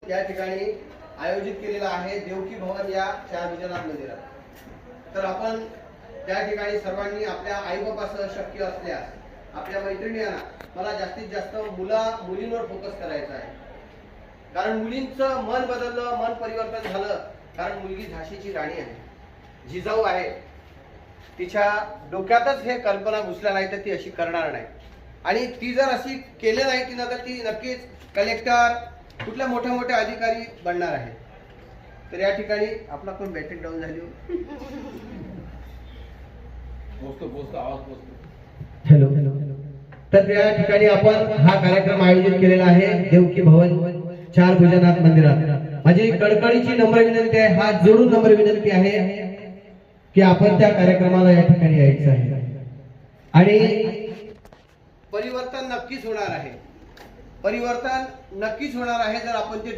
या ठिकाणी आयोजित केलेला आहे देवकी भवन या विजयनाथ मंदिरात। तर आपण त्या ठिकाणी सर्वांनी आपल्या आई बाबासह शक्य असल्यास आपल्या मैत्रिणींना मला जास्तीत जास्त मुलींवर फोकस करायचा आहे, कारण मुलींचं मन बदललं, मन परिवर्तन झालं। कारण मुलगी झाशीची राणी आहे, जिजाऊ आहे, तिच्या डोक्यातच हे कल्पना घुसल्या नाही तर ती अशी करणार नाही। आणि ती जर अशी केले नाही तिनं तर ती नक्कीच कलेक्टर कुठल्या मोठ्या मोठ्या अधिकारी बनणार आहे। तर या ठिकाणी आपला कोण बॅटरी डाऊन झाली आवाज पोचतो। Hello hello. तर या ठिकाणी आपण हा कार्यक्रम आयोजित केलेला आहे देवकी भवन 4 भुजनाथ मंदिरात। माझी कडकडीची नम्र विनंती आहे, हात जोडून नम्र विनंती आहे की आपण त्या कार्यक्रमाला या ठिकाणी यायचं आहे। आणि परिवर्तन नक्कीच होणार आहे, परिवर्तन नक्कीच होणार आहे जर आपण ते